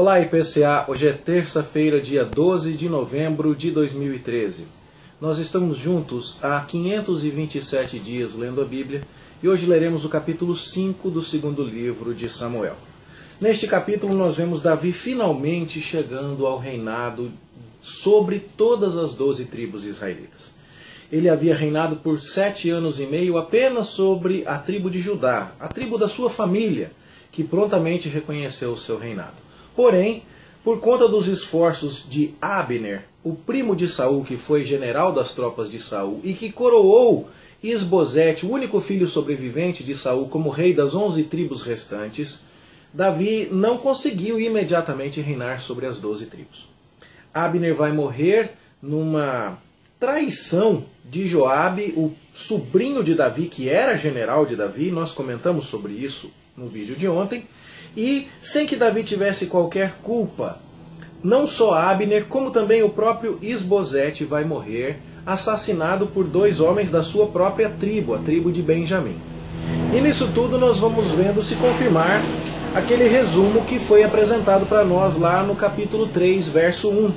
Olá IPCA, hoje é terça-feira, dia 12 de novembro de 2013. Nós estamos juntos há 527 dias lendo a Bíblia e hoje leremos o capítulo 5 do segundo livro de Samuel. Neste capítulo nós vemos Davi finalmente chegando ao reinado sobre todas as 12 tribos israelitas. Ele havia reinado por 7 anos e meio apenas sobre a tribo de Judá, a tribo da sua família, que prontamente reconheceu o seu reinado. Porém, por conta dos esforços de Abner, o primo de Saul, que foi general das tropas de Saul e que coroou Isbosete, o único filho sobrevivente de Saul, como rei das 11 tribos restantes, Davi não conseguiu imediatamente reinar sobre as 12 tribos. Abner vai morrer numa traição de Joabe, o sobrinho de Davi, que era general de Davi. Nós comentamos sobre isso no vídeo de ontem. E sem que Davi tivesse qualquer culpa, não só Abner, como também o próprio Isbosete vai morrer, assassinado por 2 homens da sua própria tribo, a tribo de Benjamim. E nisso tudo nós vamos vendo se confirmar aquele resumo que foi apresentado para nós lá no capítulo 3, verso 1,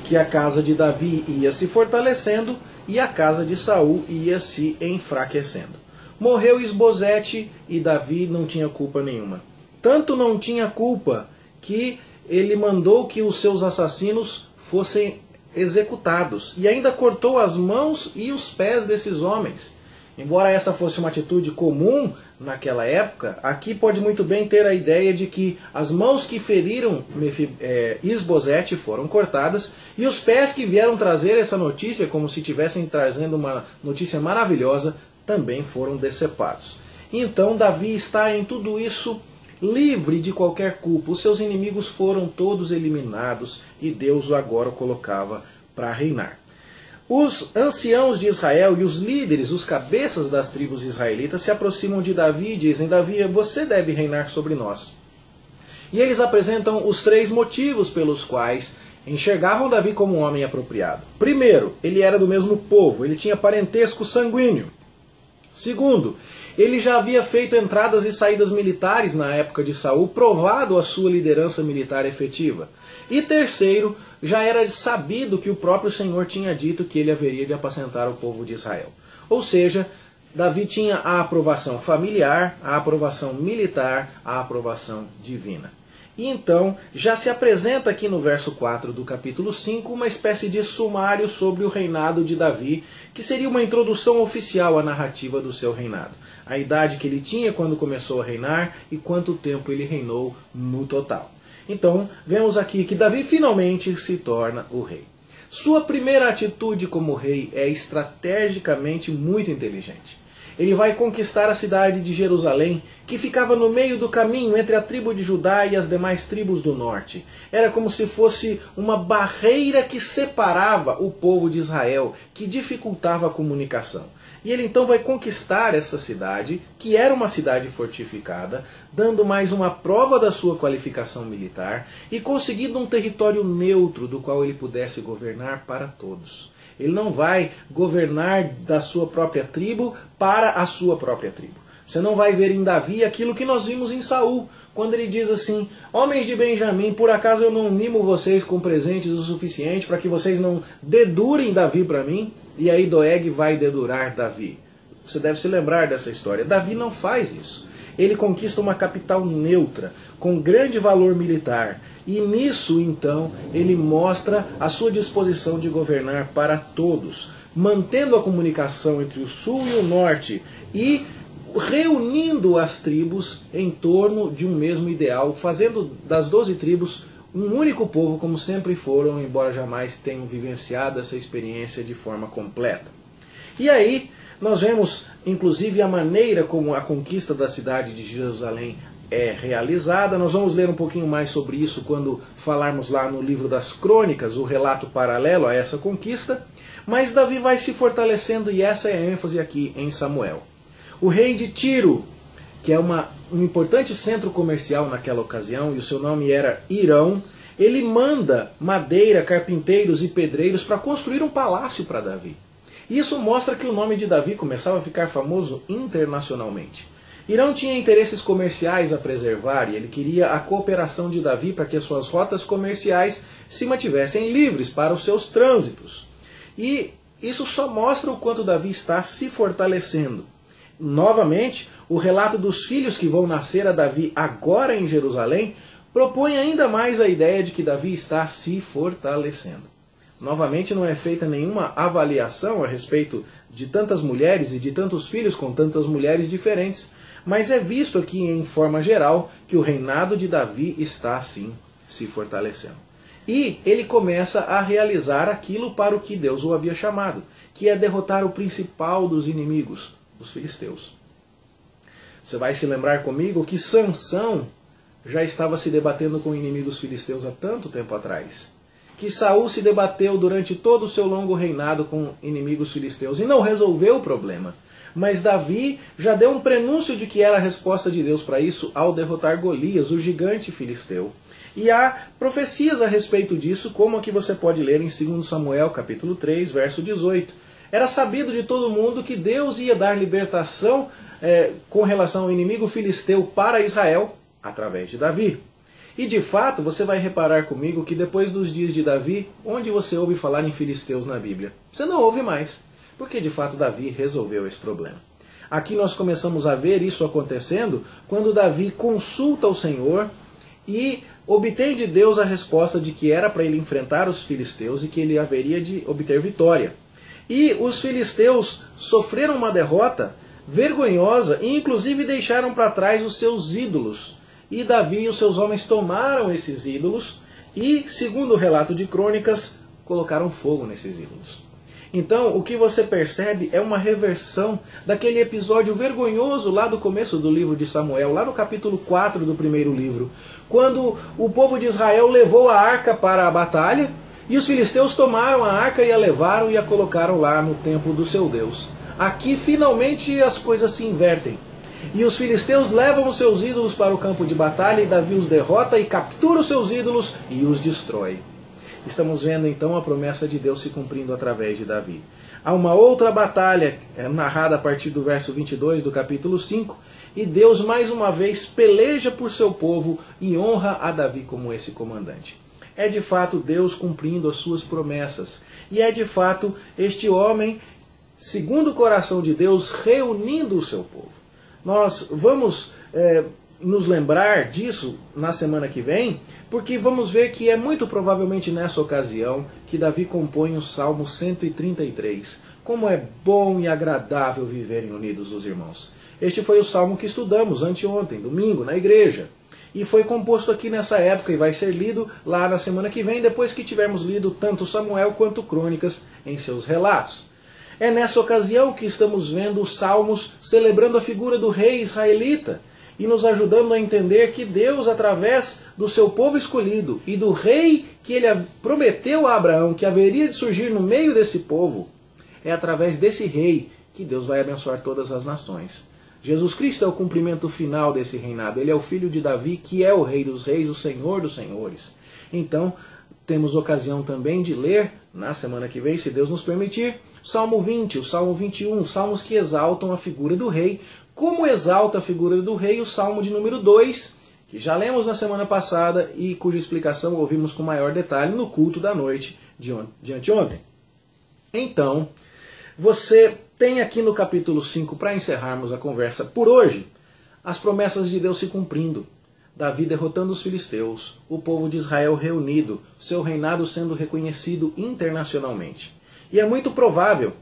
que a casa de Davi ia se fortalecendo e a casa de Saul ia se enfraquecendo. Morreu Isbosete e Davi não tinha culpa nenhuma. Tanto não tinha culpa que ele mandou que os seus assassinos fossem executados. E ainda cortou as mãos e os pés desses homens. Embora essa fosse uma atitude comum naquela época, aqui pode muito bem ter a ideia de que as mãos que feriram Isbosete foram cortadas e os pés que vieram trazer essa notícia, como se estivessem trazendo uma notícia maravilhosa, também foram decepados. Então Davi está em tudo isso livre de qualquer culpa. Os seus inimigos foram todos eliminados e Deus o agora colocava para reinar. Os anciãos de Israel e os líderes, os cabeças das tribos israelitas, se aproximam de Davi e dizem: Davi, você deve reinar sobre nós. E eles apresentam os 3 motivos pelos quais enxergavam Davi como um homem apropriado. Primeiro, ele era do mesmo povo, ele tinha parentesco sanguíneo. Segundo, ele já havia feito entradas e saídas militares na época de Saul, provado a sua liderança militar efetiva. E terceiro, já era sabido que o próprio Senhor tinha dito que ele haveria de apacentar o povo de Israel. Ou seja, Davi tinha a aprovação familiar, a aprovação militar, a aprovação divina. E então, já se apresenta aqui no verso 4 do capítulo 5 uma espécie de sumário sobre o reinado de Davi, que seria uma introdução oficial à narrativa do seu reinado. A idade que ele tinha quando começou a reinar e quanto tempo ele reinou no total. Então, vemos aqui que Davi finalmente se torna o rei. Sua primeira atitude como rei é estrategicamente muito inteligente. Ele vai conquistar a cidade de Jerusalém, que ficava no meio do caminho entre a tribo de Judá e as demais tribos do norte. Era como se fosse uma barreira que separava o povo de Israel, que dificultava a comunicação. E ele então vai conquistar essa cidade, que era uma cidade fortificada, dando mais uma prova da sua qualificação militar e conseguindo um território neutro do qual ele pudesse governar para todos. Ele não vai governar da sua própria tribo para a sua própria tribo. Você não vai ver em Davi aquilo que nós vimos em Saul, quando ele diz assim: homens de Benjamim, por acaso eu não mimo vocês com presentes o suficiente para que vocês não dedurem Davi para mim? E aí Doeg vai dedurar Davi. Você deve se lembrar dessa história. Davi não faz isso. Ele conquista uma capital neutra, com grande valor militar. E nisso, então, ele mostra a sua disposição de governar para todos, mantendo a comunicação entre o sul e o norte e reunindo as tribos em torno de um mesmo ideal, fazendo das 12 tribos um único povo, como sempre foram, embora jamais tenham vivenciado essa experiência de forma completa. E aí, nós vemos, inclusive, a maneira como a conquista da cidade de Jerusalém é realizada. Nós vamos ler um pouquinho mais sobre isso quando falarmos lá no livro das Crônicas, o relato paralelo a essa conquista. Mas Davi vai se fortalecendo e essa é a ênfase aqui em Samuel. O rei de Tiro, que é um importante centro comercial naquela ocasião, e o seu nome era Hirão, ele manda madeira, carpinteiros e pedreiros para construir um palácio para Davi. Isso mostra que o nome de Davi começava a ficar famoso internacionalmente. Hirão tinha interesses comerciais a preservar e ele queria a cooperação de Davi para que as suas rotas comerciais se mantivessem livres para os seus trânsitos. E isso só mostra o quanto Davi está se fortalecendo. Novamente, o relato dos filhos que vão nascer a Davi agora em Jerusalém propõe ainda mais a ideia de que Davi está se fortalecendo. Novamente, não é feita nenhuma avaliação a respeito de tantas mulheres e de tantos filhos com tantas mulheres diferentes, mas é visto aqui em forma geral que o reinado de Davi está assim se fortalecendo. E ele começa a realizar aquilo para o que Deus o havia chamado, que é derrotar o principal dos inimigos, os filisteus. Você vai se lembrar comigo que Sansão já estava se debatendo com inimigos filisteus há tanto tempo atrás. Que Saul se debateu durante todo o seu longo reinado com inimigos filisteus e não resolveu o problema. Mas Davi já deu um prenúncio de que era a resposta de Deus para isso ao derrotar Golias, o gigante filisteu. E há profecias a respeito disso, como a que você pode ler em 2 Samuel, capítulo 3, verso 18. Era sabido de todo mundo que Deus ia dar libertação com relação ao inimigo filisteu para Israel, através de Davi. E de fato, você vai reparar comigo que depois dos dias de Davi, onde você ouve falar em filisteus na Bíblia? Você não ouve mais, porque de fato Davi resolveu esse problema. Aqui nós começamos a ver isso acontecendo quando Davi consulta o Senhor e obtém de Deus a resposta de que era para ele enfrentar os filisteus e que ele haveria de obter vitória. E os filisteus sofreram uma derrota vergonhosa e inclusive deixaram para trás os seus ídolos. E Davi e os seus homens tomaram esses ídolos e, segundo o relato de Crônicas, colocaram fogo nesses ídolos. Então, o que você percebe é uma reversão daquele episódio vergonhoso lá do começo do livro de Samuel, lá no capítulo 4 do primeiro livro, quando o povo de Israel levou a arca para a batalha e os filisteus tomaram a arca e a levaram e a colocaram lá no templo do seu Deus. Aqui, finalmente, as coisas se invertem. E os filisteus levam os seus ídolos para o campo de batalha e Davi os derrota e captura os seus ídolos e os destrói. Estamos vendo então a promessa de Deus se cumprindo através de Davi. Há uma outra batalha narrada a partir do verso 22 do capítulo 5 e Deus mais uma vez peleja por seu povo e honra a Davi como esse comandante. É de fato Deus cumprindo as suas promessas e é de fato este homem, segundo o coração de Deus, reunindo o seu povo. Nós vamos nos lembrar disso na semana que vem, porque vamos ver que é muito provavelmente nessa ocasião que Davi compõe o Salmo 133. Como é bom e agradável viverem unidos os irmãos. Este foi o salmo que estudamos anteontem, domingo, na igreja. E foi composto aqui nessa época e vai ser lido lá na semana que vem, depois que tivermos lido tanto Samuel quanto Crônicas em seus relatos. É nessa ocasião que estamos vendo os salmos celebrando a figura do rei israelita e nos ajudando a entender que Deus, através do seu povo escolhido e do rei que ele prometeu a Abraão que haveria de surgir no meio desse povo, é através desse rei que Deus vai abençoar todas as nações. Jesus Cristo é o cumprimento final desse reinado. Ele é o filho de Davi, que é o rei dos reis, o senhor dos senhores. Então, temos ocasião também de ler, na semana que vem, se Deus nos permitir, o Salmo 20, o Salmo 21, salmos que exaltam a figura do rei, como exalta a figura do rei o Salmo de número 2, que já lemos na semana passada e cuja explicação ouvimos com maior detalhe no culto da noite de anteontem. Então, você tem aqui no capítulo 5, para encerrarmos a conversa por hoje, as promessas de Deus se cumprindo. Davi derrotando os filisteus, o povo de Israel reunido, seu reinado sendo reconhecido internacionalmente. E é muito provável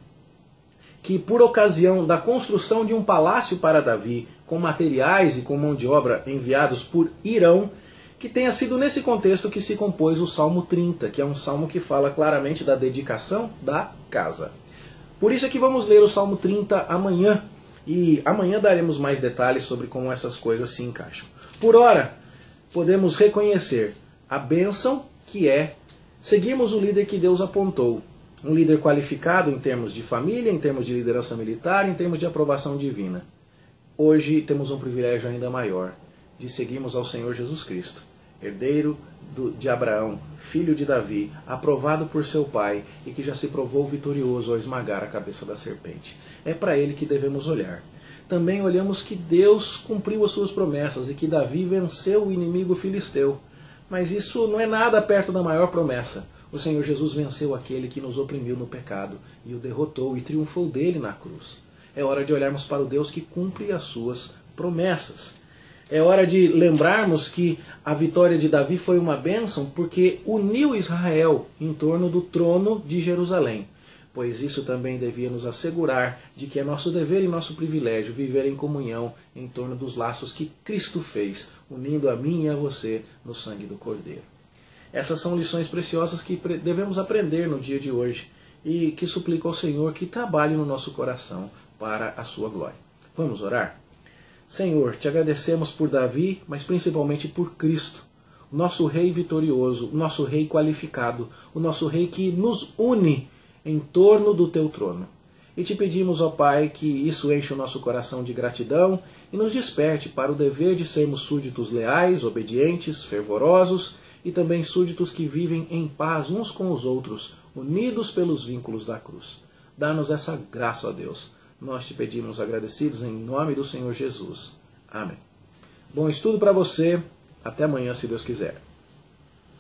que por ocasião da construção de um palácio para Davi, com materiais e com mão de obra enviados por Hirão, que tenha sido nesse contexto que se compôs o Salmo 30, que é um salmo que fala claramente da dedicação da casa. Por isso é que vamos ler o Salmo 30 amanhã, e amanhã daremos mais detalhes sobre como essas coisas se encaixam. Por ora, podemos reconhecer a bênção que é seguirmos o líder que Deus apontou. Um líder qualificado em termos de família, em termos de liderança militar, em termos de aprovação divina. Hoje temos um privilégio ainda maior, de seguirmos ao Senhor Jesus Cristo, herdeiro de Abraão, filho de Davi, aprovado por seu pai e que já se provou vitorioso ao esmagar a cabeça da serpente. É para ele que devemos olhar. também olhamos que Deus cumpriu as suas promessas e que Davi venceu o inimigo filisteu. Mas isso não é nada perto da maior promessa. O Senhor Jesus venceu aquele que nos oprimiu no pecado e o derrotou e triunfou dele na cruz. É hora de olharmos para o Deus que cumpre as suas promessas. É hora de lembrarmos que a vitória de Davi foi uma bênção porque uniu Israel em torno do trono de Jerusalém. Pois isso também devia nos assegurar de que é nosso dever e nosso privilégio viver em comunhão em torno dos laços que Cristo fez, unindo a mim e a você no sangue do Cordeiro. Essas são lições preciosas que devemos aprender no dia de hoje e que suplico ao Senhor que trabalhe no nosso coração para a sua glória. Vamos orar? Senhor, te agradecemos por Davi, mas principalmente por Cristo, o nosso Rei vitorioso, o nosso Rei qualificado, o nosso Rei que nos une em torno do teu trono. E te pedimos, ó Pai, que isso enche o nosso coração de gratidão e nos desperte para o dever de sermos súditos leais, obedientes, fervorosos e também súditos que vivem em paz uns com os outros, unidos pelos vínculos da cruz. Dá-nos essa graça, ó Deus. Nós te pedimos agradecidos em nome do Senhor Jesus. Amém. Bom estudo para você. Até amanhã, se Deus quiser.